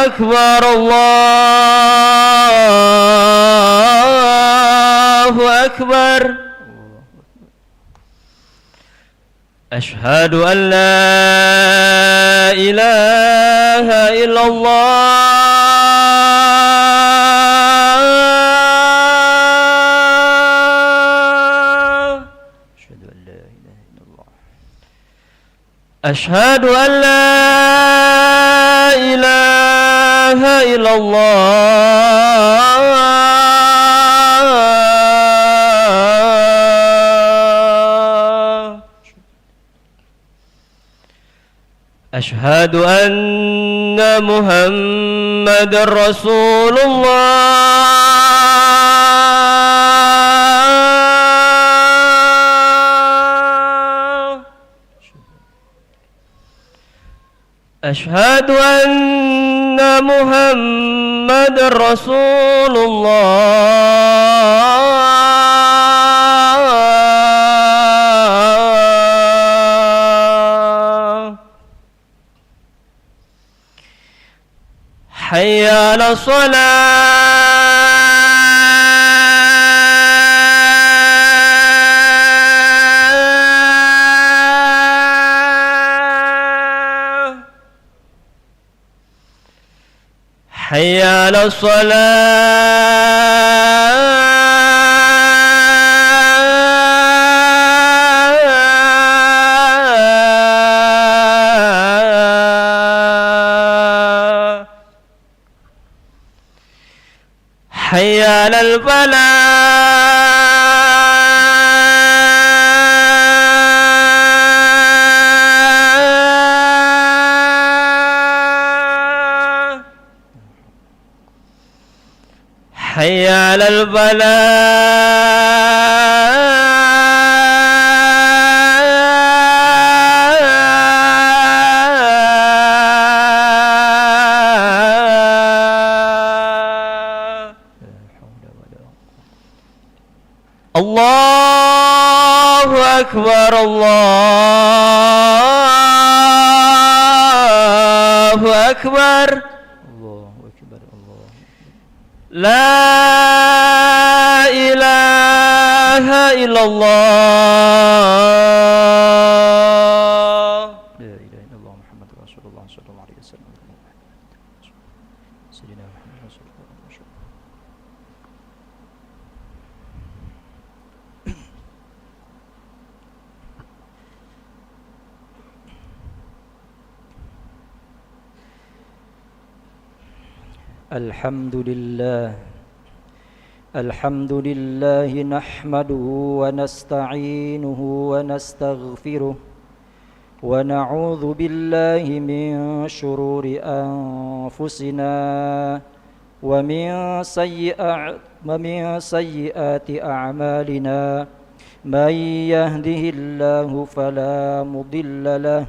أكبر الله أكبر أشهد أن لا إله إلا الله أشهد أن لا إله إلا الله أشهد أن محمد رسول الله أشهد أن محمد رسول الله حي على الصلاة حي على الصلاة حي على الفلاح حي على الفلاح الله أكبر الله أكبر لا إله إلا الله لا إله إلا الله محمد رسول الله صلى الله عليه وسلم سيدنا محمد رسول الله الحمد لله نحمده ونستعينه ونستغفره ونعوذ بالله من شرور أنفسنا ومن سيئات أعمالنا من يهده الله فلا مضل له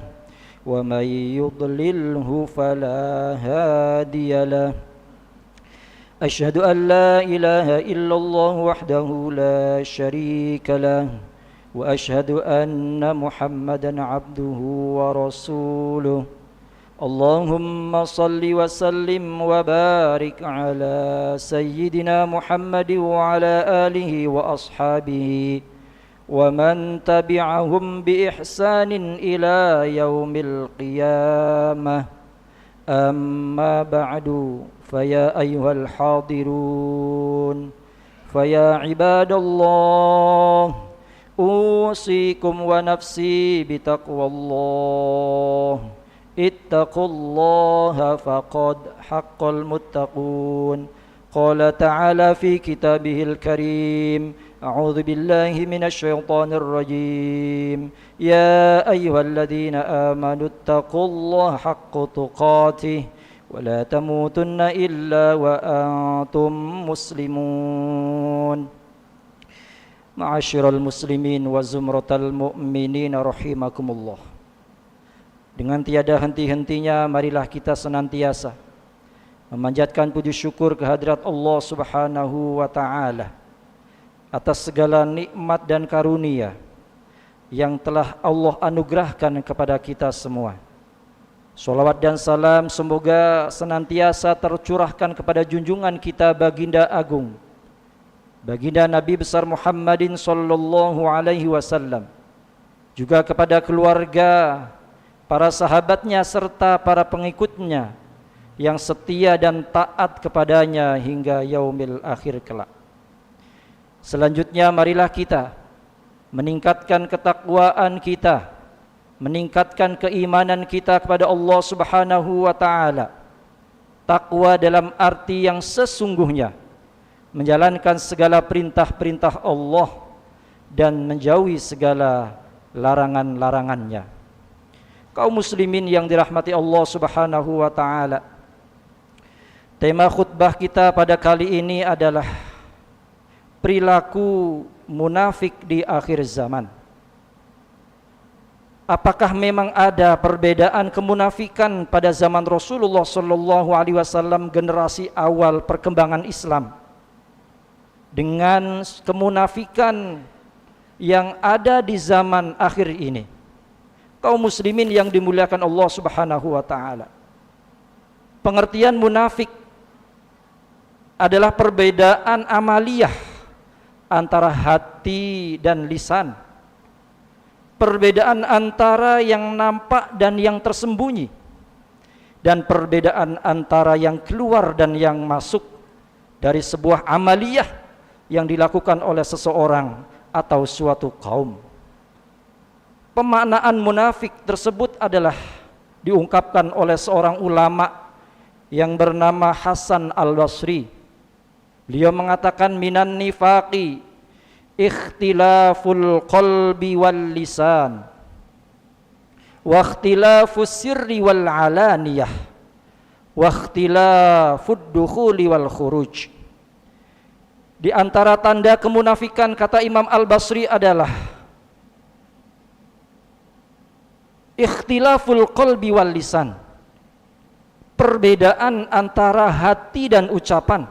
ومن يضلله فلا هادي له أشهد أن لا إله إلا الله وحده لا شريك له وأشهد أن محمدا عبده ورسوله اللهم صل وسلم وبارك على سيدنا محمد وعلى آله وأصحابه ومن تبعهم بإحسان إلى يوم القيامة أما بعد فيا أيها الحاضرون فيا عباد الله أوصيكم ونفسي بتقوى الله اتقوا الله فقد حق المتقون قال تعالى في كتابه الكريم أعوذ بالله من الشيطان الرجيم يا أيها الذين آمنوا اتقوا الله حق تقاته ولا تموتن إلا وأنتم مسلمون Ma'asyiral muslimin wa zumratal mu'minin rahimakumullah. Dengan tiada henti-hentinya marilah kita senantiasa memanjatkan puji syukur kehadirat Allah Subhanahu wa taala atas segala nikmat dan karunia yang telah Allah anugerahkan kepada kita semua. Salawat dan salam semoga senantiasa tercurahkan kepada junjungan kita baginda agung, baginda Nabi besar Muhammadin sallallahu alaihi wasallam, juga kepada keluarga, para sahabatnya serta para pengikutnya yang setia dan taat kepadanya hingga yaumil akhir kelak. Selanjutnya marilah kita meningkatkan ketakwaan kita, meningkatkan keimanan kita kepada Allah Subhanahu wa taala. Takwa dalam arti yang sesungguhnya, menjalankan segala perintah-perintah Allah dan menjauhi segala larangan-larangannya. Kaum muslimin yang dirahmati Allah Subhanahu wa taala, tema khutbah kita pada kali ini adalah perilaku munafik di akhir zaman. Apakah memang ada perbedaan kemunafikan pada zaman Rasulullah sallallahu alaihi wasallam generasi awal perkembangan Islam dengan kemunafikan yang ada di zaman akhir ini? Kaum muslimin yang dimuliakan Allah Subhanahu wa taala, pengertian munafik adalah perbedaan amaliyah antara hati dan lisan, perbedaan antara yang nampak dan yang tersembunyi, dan perbedaan antara yang keluar dan yang masuk dari sebuah amaliyah yang dilakukan oleh seseorang atau suatu kaum. Pemaknaan munafik tersebut adalah diungkapkan oleh seorang ulama yang bernama Hasan Al-Basri. Beliau mengatakan, minan nifaqi ikhtilaful qalbi wal lisan wa ikhtilafus sirri wal alaniyah wa ikhtilafud dukhuli wal khuruj. Di antara tanda kemunafikan, kata Imam Al-Basri, adalah ikhtilaful qalbi wal lisan, perbedaan antara hati dan ucapan,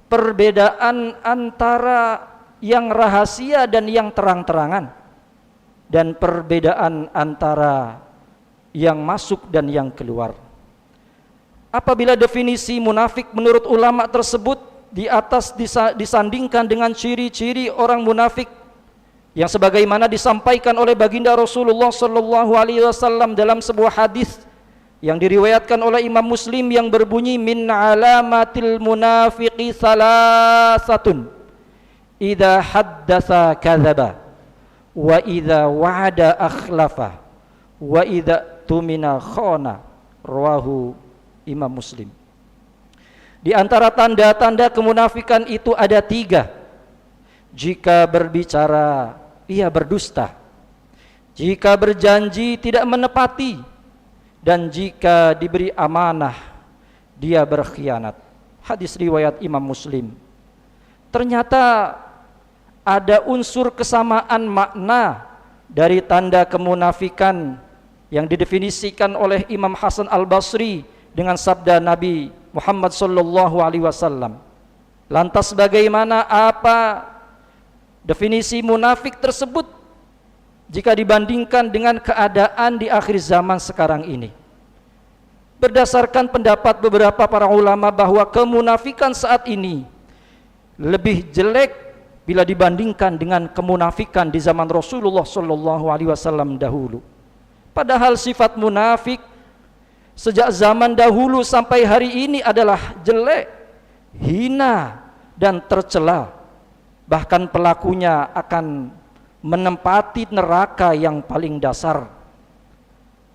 perbedaan antara yang rahasia dan yang terang-terangan, dan perbedaan antara yang masuk dan yang keluar. Apabila definisi munafik menurut ulama tersebut di atas disandingkan dengan ciri-ciri orang munafik yang sebagaimana disampaikan oleh baginda Rasulullah sallallahu alaihi wasallam dalam sebuah hadis yang diriwayatkan oleh Imam Muslim yang berbunyi, min alamatil munafiqi salasatun idza haddatsa kadzaba wa idza wa'ada akhlafa wa idza tumina khana. Rawahu Imam Muslim. Di antara tanda-tanda kemunafikan itu ada 3. Jika berbicara, ia berdusta. Jika berjanji, tidak menepati. Dan jika diberi amanah, dia berkhianat. Hadis riwayat Imam Muslim. Ternyata ada unsur kesamaan makna dari tanda kemunafikan yang didefinisikan oleh Imam Hasan Al-Basri dengan sabda Nabi Muhammad sallallahu alaihi wasallam. Lantas bagaimana apa definisi munafik tersebut jika dibandingkan dengan keadaan di akhir zaman sekarang ini? Berdasarkan pendapat beberapa para ulama bahwa kemunafikan saat ini lebih jelek bila dibandingkan dengan kemunafikan di zaman Rasulullah sallallahu alaihi wasallam dahulu. Padahal sifat munafik sejak zaman dahulu sampai hari ini adalah jelek, hina dan tercela. Bahkan pelakunya akan menempati neraka yang paling dasar.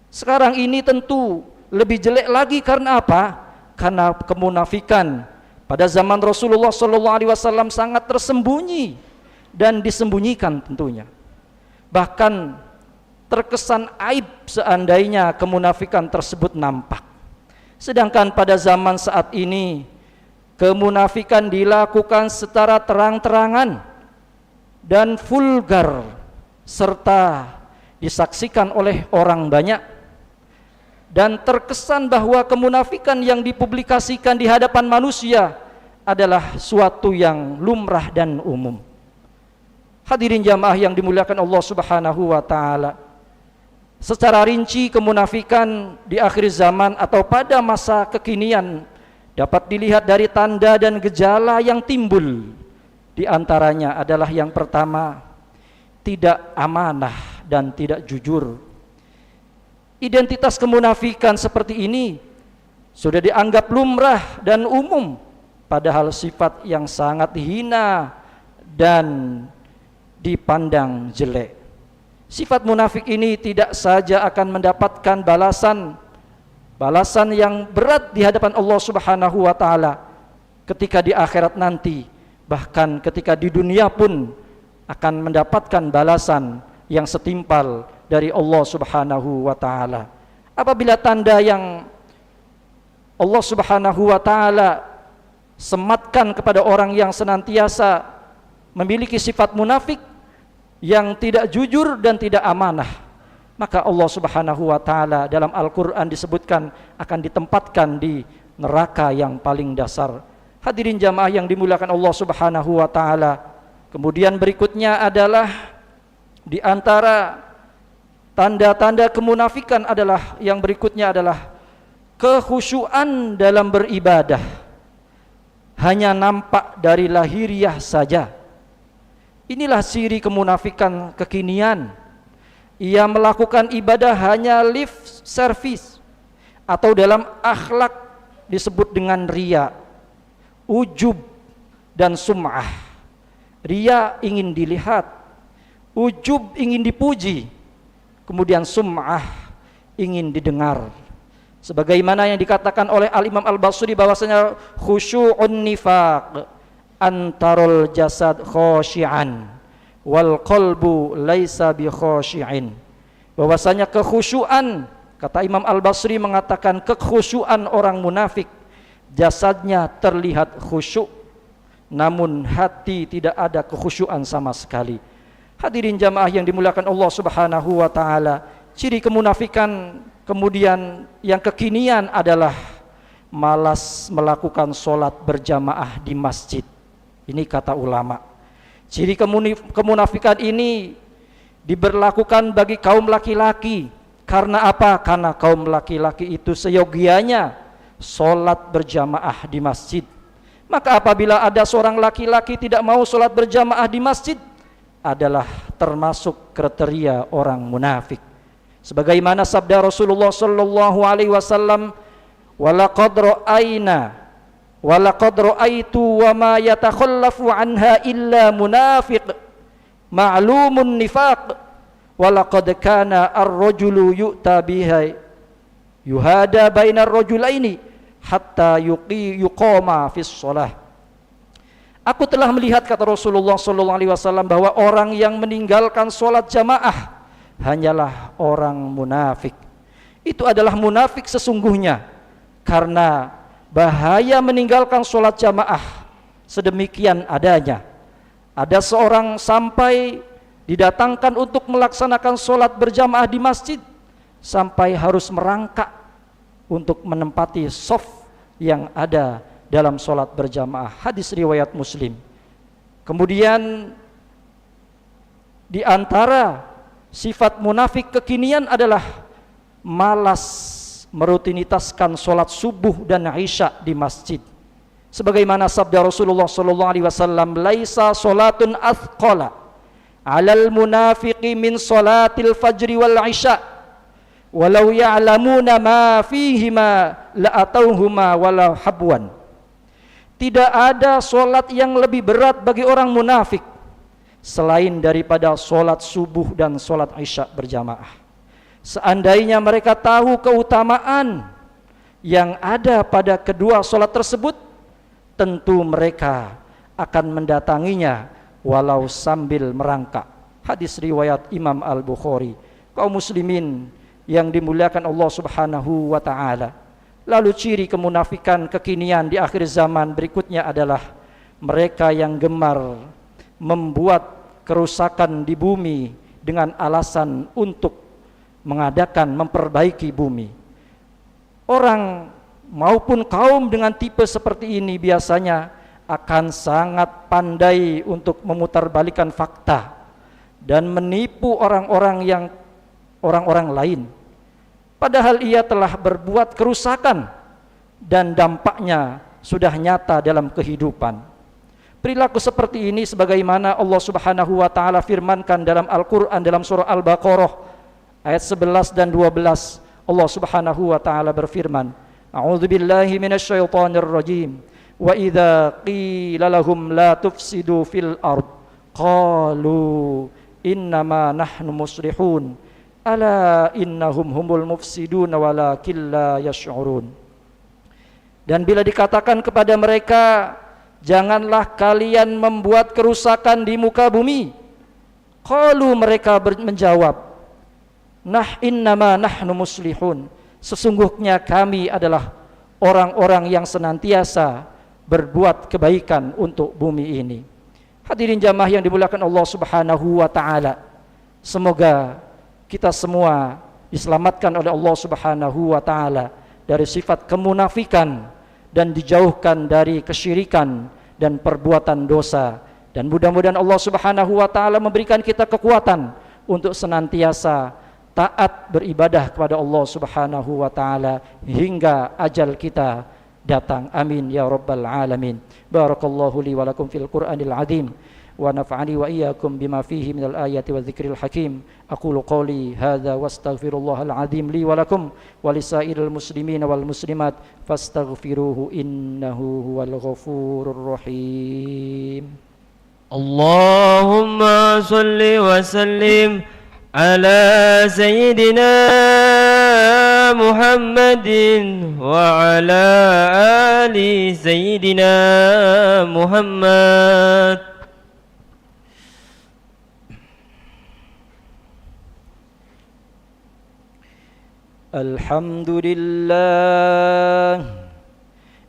Sekarang ini tentu lebih jelek lagi karena apa? Karena kemunafikan pada zaman Rasulullah SAW sangat tersembunyi dan disembunyikan tentunya. Bahkan terkesan aib seandainya kemunafikan tersebut nampak. Sedangkan pada zaman saat ini kemunafikan dilakukan secara terang-terangan dan vulgar serta disaksikan oleh orang banyak, dan terkesan bahwa kemunafikan yang dipublikasikan di hadapan manusia adalah suatu yang lumrah dan umum. Hadirin jamaah yang dimuliakan Allah Subhanahu wa taala, Secara rinci kemunafikan di akhir zaman atau pada masa kekinian dapat dilihat dari tanda dan gejala yang timbul. Di antaranya adalah yang pertama, tidak amanah dan tidak jujur. Identitas kemunafikan seperti ini sudah dianggap lumrah dan umum, padahal sifat yang sangat hina dan dipandang jelek. Sifat munafik ini tidak saja akan mendapatkan balasan yang berat di hadapan Allah Subhanahu wa taala ketika di akhirat nanti, bahkan ketika di dunia pun akan mendapatkan balasan yang setimpal dari Allah Subhanahu wa taala. Apabila tanda yang Allah Subhanahu wa taala sematkan kepada orang yang senantiasa memiliki sifat munafik, yang tidak jujur dan tidak amanah, maka Allah Subhanahu wa taala dalam Al-Qur'an disebutkan akan ditempatkan di neraka yang paling dasar. Hadirin jamaah yang dimuliakan Allah Subhanahu wa taala. Kemudian berikutnya adalah di antara tanda-tanda kemunafikan adalah yang berikutnya adalah kekhusyuan dalam beribadah hanya nampak dari lahiriah saja. Inilah ciri kemunafikan kekinian. Ia melakukan ibadah hanya lip service, atau dalam akhlak disebut dengan riya, ujub dan sum'ah. Riya ingin dilihat, ujub ingin dipuji, kemudian sum'ah ingin didengar. Sebagaimana yang dikatakan oleh Al-Imam Al-Basri bahwasanya khusyu'un nifaq antarul jasad khosyi'an wal qalbu laisa bi khosyi'in. Bahwasanya kekhusyuan, kata Imam Al-Basri mengatakan, kekhusyuan orang munafik, jasadnya terlihat khusyuk namun hati tidak ada kekhusyuan sama sekali. Hadirin jamaah yang dimuliakan Allah Subhanahu wa taala, ciri kemunafikan kemudian yang kekinian adalah malas melakukan sholat berjamaah di masjid. Ini kata ulama. Ciri kemunafikan ini diberlakukan bagi kaum laki-laki. Karena apa? Karena kaum laki-laki itu seyogianya sholat berjamaah di masjid. Maka apabila ada seorang laki-laki tidak mau sholat berjamaah di masjid, adalah termasuk kriteria orang munafik. Sebagaimana sabda Rasulullah sallallahu alaihi wasallam, walaqad ra'aitu wa ma yatakhallafu anha illa munafiq ma'lumun nifaq walaqad kana ar-rajulu yu'ta biha yuhada bainar rajulaini hatta yuqama fis shalah. Aku telah melihat, kata Rasulullah sallallahu alaihi wasallam, bahwa orang yang meninggalkan salat jamaah hanyalah orang munafik. Itu adalah munafik sesungguhnya, karena bahaya meninggalkan sholat jamaah sedemikian adanya. Ada seorang sampai didatangkan untuk melaksanakan sholat berjamaah di masjid, sampai harus merangkak untuk menempati shaf yang ada dalam sholat berjamaah. Hadis riwayat Muslim. Kemudian di antara sifat munafik kekinian adalah malas merutinitaskan sholat subuh dan isya di masjid. Sebagaimana sabda Rasulullah sallallahu alaihi wasallam, laisa sholatun athqala 'alal munafiqi min sholatil fajri wal isya walau ya'lamuna ma fihima la'atauhuma walau habwan. Tidak ada sholat yang lebih berat bagi orang munafik selain daripada sholat subuh dan sholat isya berjamaah. Seandainya mereka tahu keutamaan yang ada pada kedua sholat tersebut, tentu mereka akan mendatanginya walau sambil merangkak. Hadis riwayat Imam Al-Bukhari. Kaum muslimin yang dimuliakan Allah Subhanahu wa taala. Lalu ciri kemunafikan kekinian di akhir zaman berikutnya adalah mereka yang gemar membuat kerusakan di bumi dengan alasan untuk memperbaiki bumi. Orang maupun kaum dengan tipe seperti ini biasanya akan sangat pandai untuk memutarbalikkan fakta dan menipu orang-orang yang orang-orang lain, padahal ia telah berbuat kerusakan dan dampaknya sudah nyata dalam kehidupan. Perilaku seperti ini sebagaimana Allah Subhanahu wa taala firmankan dalam Al-Qur'an dalam surah Al-Baqarah ayat 11 dan 12. Allah Subhanahu wa taala berfirman, A'udzubillahi minasyaitonir rajim. Wa idza qila lahum la tufsidu fil ard qalu innama nahnu muslihun ala innahum humul mufsidun walakin la yash'urun. Dan bila dikatakan kepada mereka, janganlah kalian membuat kerusakan di muka bumi, qalu mereka menjawab, innama nahnu muslihun, sesungguhnya kami adalah orang-orang yang senantiasa berbuat kebaikan untuk bumi ini. Hadirin jamaah yang dimuliakan Allah Subhanahu wa taala, semoga kita semua diselamatkan oleh Allah Subhanahu wa taala dari sifat kemunafikan dan dijauhkan dari kesyirikan dan perbuatan dosa, dan mudah-mudahan Allah Subhanahu wa taala memberikan kita kekuatan untuk senantiasa taat beribadah kepada Allah Subhanahu wa taala hingga ajal kita datang. Amin ya rabbal alamin. Barakallahu li wa lakum fil Qur'anil azim wa nafa'ani wa iyyakum bima fihi minal ayati wa dzikril hakim. Aqulu qawli hadza wastaghfirullahal azim li wa lakum wa lisairil muslimin wal muslimat fastaghfiruhu innahu huwal ghafurur rahim. Allahumma salli wa sallim ala sayyidina Muhammadin wa ala ali sayyidina Muhammad.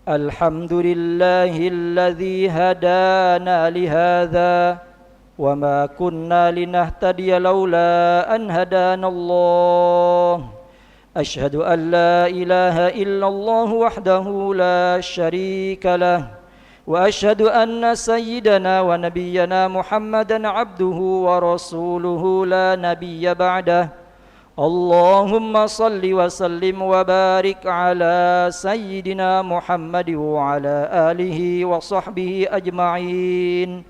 Alhamdulillahilladzi hadana lihadza wa ma kunna linahtadiya laula an hadanallah. Asyhadu an la ilaha illallah wahdahu la syarika lah wa asyhadu anna sayyidana wa nabiyyana Muhammadan abduhu wa rasuluhu la nabiyya ba'dah. Allahumma salli wa sallim wa barik ala sayyidina Muhammad wa ala alihi wa sahbihi ajma'in.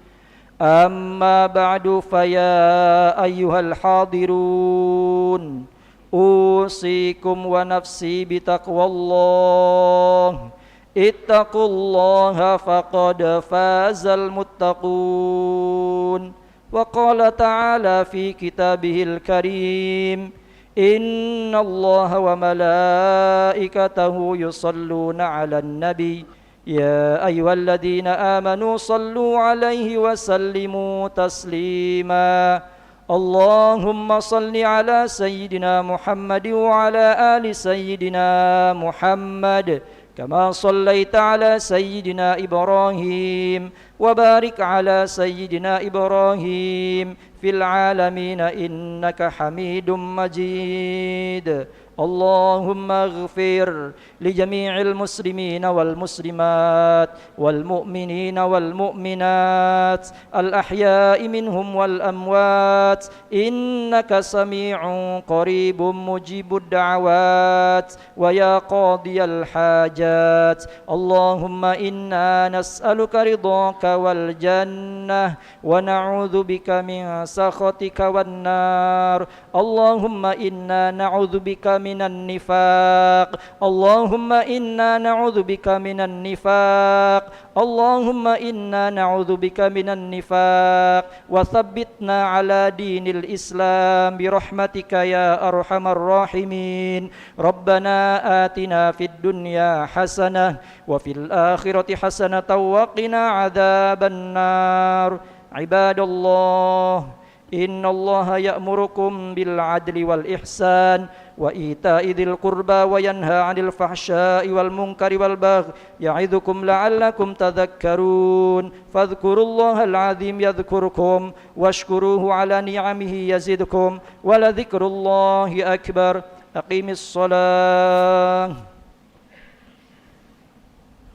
Amma ba'du, faya ayyuhal hadirun, usikum wa nafsi bitaqwallah. Ittaqullaha faqad fazal muttaqun. Wa qala ta'ala fi kitabihil karim, Inna Allah wa malaikatahu yusalluna ala nabi Ya ayyuhalladzina amanu sallu alaihi wa sallimu taslima. Allahumma salli ala sayyidina Muhammad wa ala ali sayyidina Muhammad kama sallaita ala sayyidina Ibrahim wa barik ala sayyidina Ibrahim fil alamin innaka hamidum majid. Allahumma ighfir li jami'il muslimina wal muslimat wal mu'minina wal mu'minat al ahya'i minhum wal amwat innaka sami'un qaribun mujibud da'awat wa ya qadiyal hajat. Allahumma inna nas'aluka ridhaka wal jannah wa na'udzu bika min sakhatika wan nar. Allahumma inna na'udzu bika minan nifaq. Allahumma inna na'udzu bika minan nifaq. Allahumma inna na'udzu bika minan nifaq wa tsabbitna ala dinil Islam bi rahmatika ya arhamar rahimin. Rabbana atina fid dunya hasanah wa fil akhirati hasanatan wa qina adzaban nar. Ibadallah, innallaha ya'murukum bil adli wal ihsan wa ita'i dzil qurba wa yanha 'anil fahsya'i wal munkari wal baghi ya'idzukum la'allakum tadhakkarun. Fadhkurullahal 'azim yadhkurkum washkuruhu 'ala ni'amihi yazidkum wa la dzikrullahi akbar. Aqimis shalah.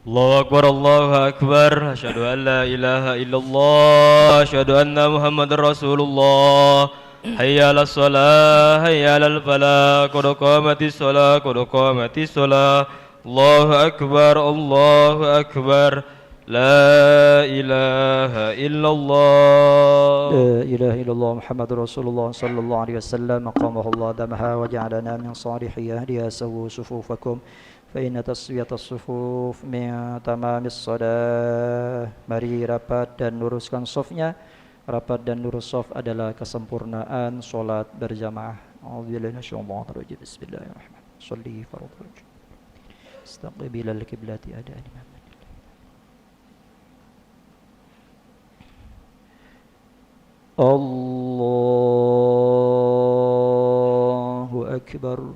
Allahu Akbar, Allahu Akbar. Asyhadu an la ilaha illallah, asyhadu anna Muhammadar Rasulullah. حي على الصلاة حي على الفلاح قد قامت الصلاة قد قامت الصلاة الله أكبر الله أكبر لا إله إلا الله لا إله إلا الله محمد رسول الله صلى الله عليه وسلم قامه الله دمها وجعلنا من صالح أهلها سووا صفوفكم فإن taswiyat as-sufuf min tamamis salah. Mari rapat dan luruskan safnya. Rapat dan lurus saf adalah kesempurnaan solat berjamaah. A'udzubillahi minasyaitonir rajim. Bismillahirrahmanirrahim. Shalli fardhu. Istaqbilal qiblati ada imam. Allahu akbar.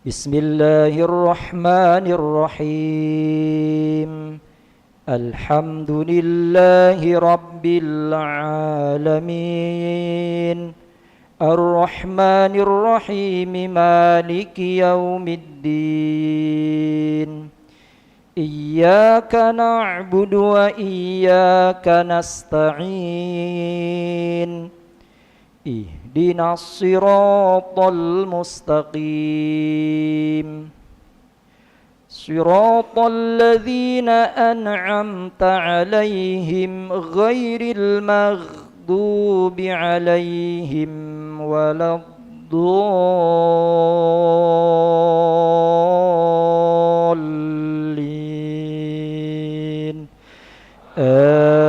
Bismillahirrahmanirrahim. Alhamdulillahi rabbil alamin. Ar-Rahmanir-Rahim. Maliki yaumiddin. Iyyaka na'budu wa iyyaka nasta'in. Ihdinas siratal mustaqim. Siratal ladzina an'amta 'alaihim ghairil maghdubi 'alaihim waladdallin. Amin.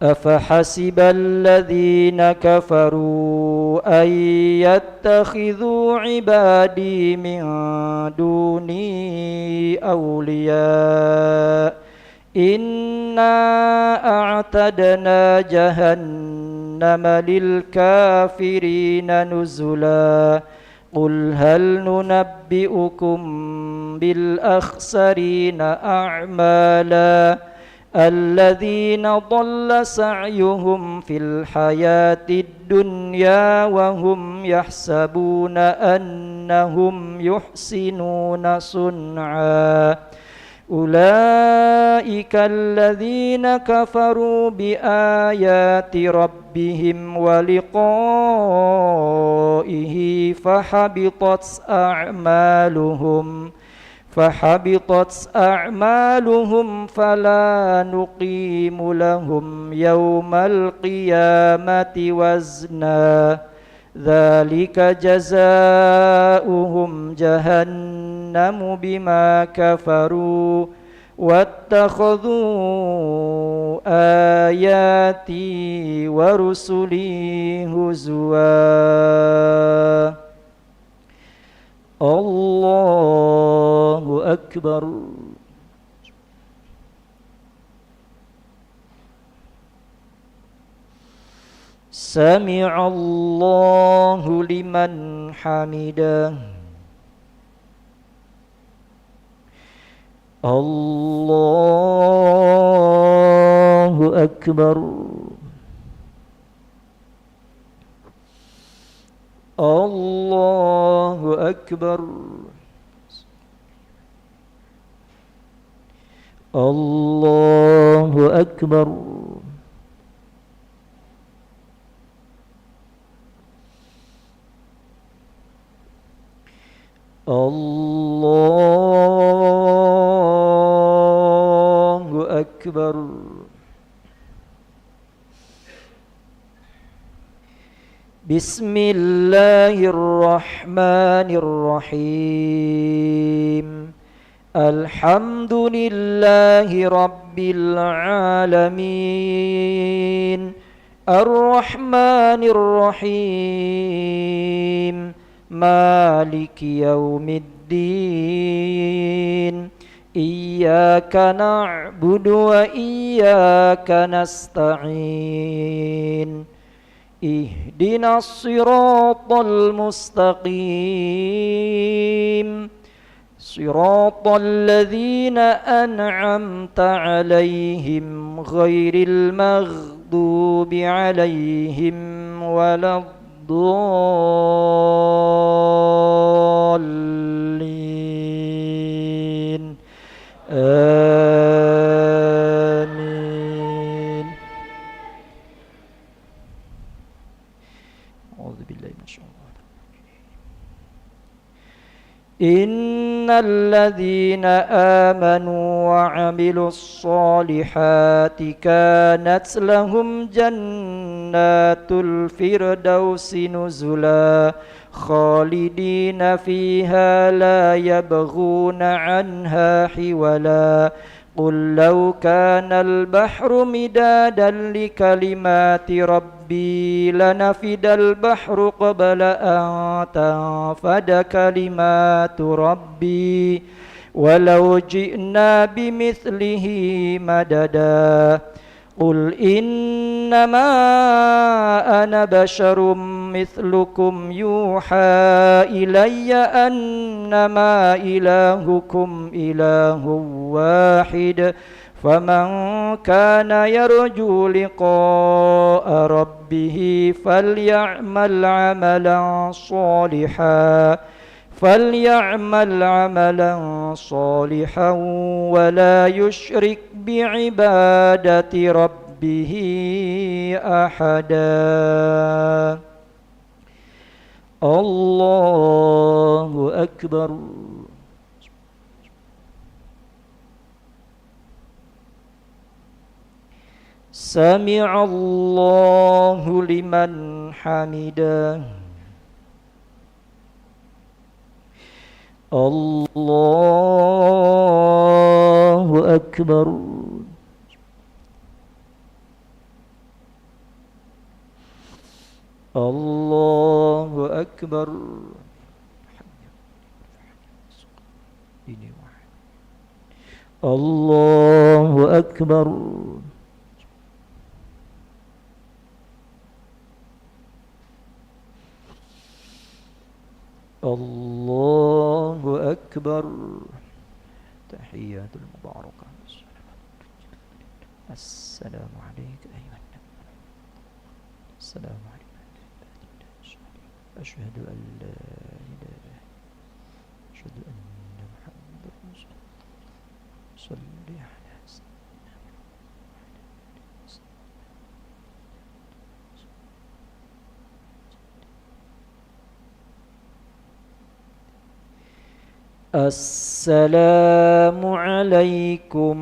أفحسب الذين كفروا أن يتخذوا عبادي من دوني أولياء إنا أعتدنا جهنم للكافرين نزلا قل هل ننبئكم بالأخسرين أعمالا الذين ضل سعيهم في الحياة الدنيا وهم يحسبون أنهم يحسنون صنعا أولئك الذين كفروا بآيات ربهم ولقائه فحبطت أعمالهم فلا نقيم لهم يوم القيامة وزنا ذلك جزاؤهم جهنم بما كفروا واتخذوا آياتي ورسلي هزوا. Allahu akbar. Sami'allahu liman hamidah. Allahu akbar. Allahu akbar. Allahu akbar. Allahu akbar. Bismillahirrahmanirrahim. Alhamdulillahi rabbil alamin. Ar-Rahmanir-Rahim. Maliki yaumiddin. Iyyaka na'budu wa iyyaka nasta'in. Ihdinas siratal mustaqim. صراط الذين أنعمت عليهم غير المغضوب عليهم ولا الضالين آمين. أعوذ بالله من الشيطان. إن الذين آمنوا وعملوا الصالحات كانت لهم جنات الفردوس نزلا خالدين فيها لا يبغون عنها حولا قل لو كان البحر مدادا لكلمات ربي لنفد البحر قبل أن تنفد كلمات ربي ولو جئنا بمثله مددا قل إنما أنا بشر مثلكم يوحى إلي أنما إلهكم إله واحد فمن كان يرجو لقاء ربه فليعمل عملا صالحا ولا يشرك بعبادة ربه أحدا. الله أكبر. سمع الله لمن حمده. الله أكبر. الله أكبر. الله أكبر. الله أكبر. تحيات المباركة. السلام عليك أيها النبي. السلام عليك. أشهد أن لا إله. أشهد أن محمدا رسول الله. صل على سيدنا السلام عليكم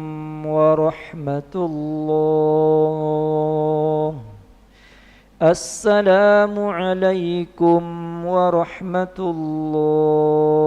ورحمة الله. السلام عليكم ورحمة الله.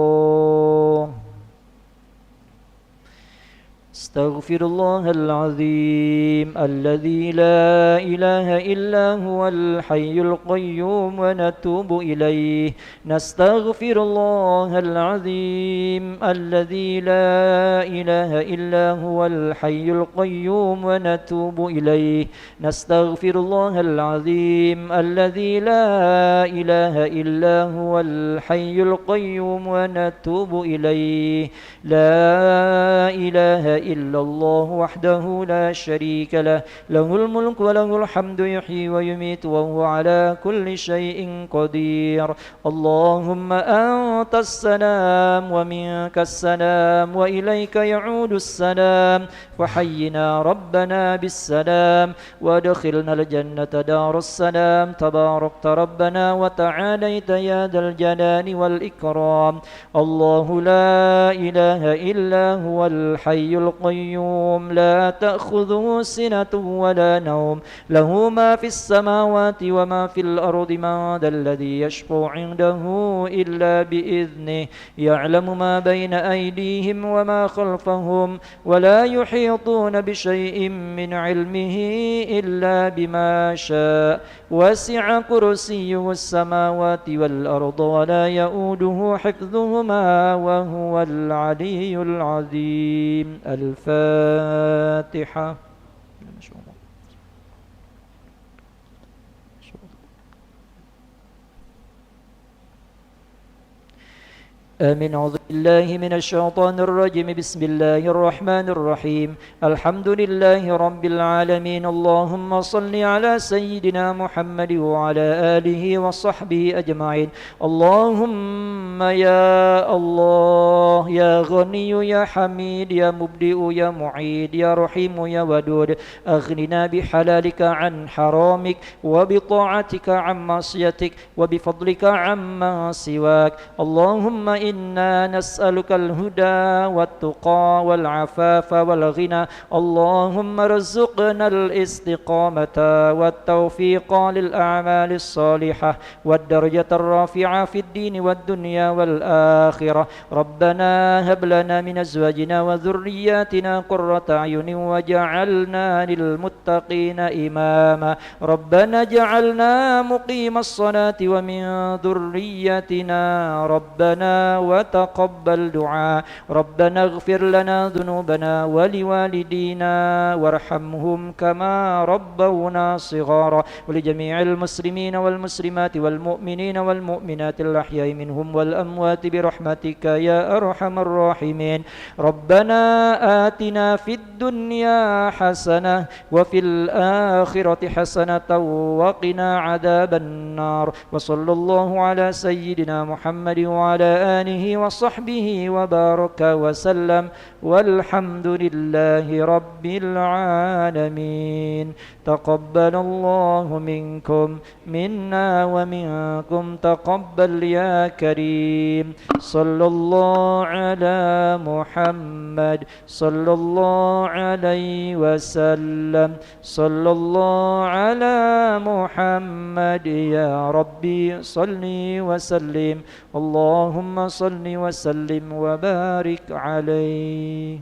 استغفر الله العظيم الذي لا إله إلا هو الحي القيوم ونتوب إليه. نستغفر الله العظيم الذي لا إله إلا هو الحي القيوم ونتوب إليه. نستغفر الله العظيم الذي لا إله إلا هو الحي القيوم ونتوب إليه. لا إله إلا الله وحده لا شريك له له الملك وله الحمد يحيي ويميت وهو على كل شيء قدير. اللهم أنت السلام ومنك السلام وإليك يعود السلام فحينا ربنا بالسلام وادخلنا الجنة دار السلام. تباركت ربنا وتعاليت يا ذا الجلال والإكرام. الله لا إله إلا هو الحي القيوم لا تأخذه سنة ولا نوم له ما في السماوات وما في الأرض. من ذا الذي يشفع عنده إلا بإذنه يعلم ما بين أيديهم وما خلفهم ولا يحيطون بشيء من علمه إلا بما شاء. وسع كرسيه السماوات والأرض ولا يؤوده حفظهما وهو العلي العظيم. الفاتحة. آمين. بالله من الشيطان الرجيم بسم الله الرحمن الرحيم الحمد لله رب العالمين اللهم صل على سيدنا محمد وعلى آله وصحبه أجمعين اللهم يا الله يا غني يا حميد يا مبدئ يا معيد يا رحيم يا ودود أغننا بحلالك عن حرامك وبطاعتك عن معصيتك وبفضلك عما سواك اللهم إنا نسألك الهدى والتقى والعفاف والغنى اللهم ارزقنا الاستقامة والتوفيق للأعمال الصالحة والدرجة الرافعة في الدين والدنيا والآخرة ربنا هب لنا من أزواجنا وذرياتنا قرة أعين وجعلنا للمتقين إماما ربنا اجعلنا مقيم الصلاة ومن ذريتنا ربنا وتقبل دعاء ربنا اغفر لنا ذنوبنا ولوالدينا وارحمهم كما ربونا صغارا ولجميع المسلمين والمسلمات والمؤمنين والمؤمنات الأحياء منهم والأموات برحمتك يا أرحم الراحمين ربنا آتنا في الدنيا حسنة وفي الآخرة حسنة وقنا عذاب النار وصلى الله على سيدنا محمد وعلى آله وصحبه وبارك وسلم والحمد لله رب العالمين تقبل الله منكم منا ومنكم تقبل يا كريم صلى الله على محمد صلى الله عليه وسلم صلى الله على محمد يا ربي صل وسلم اللهم صل وسلم وبارك عليه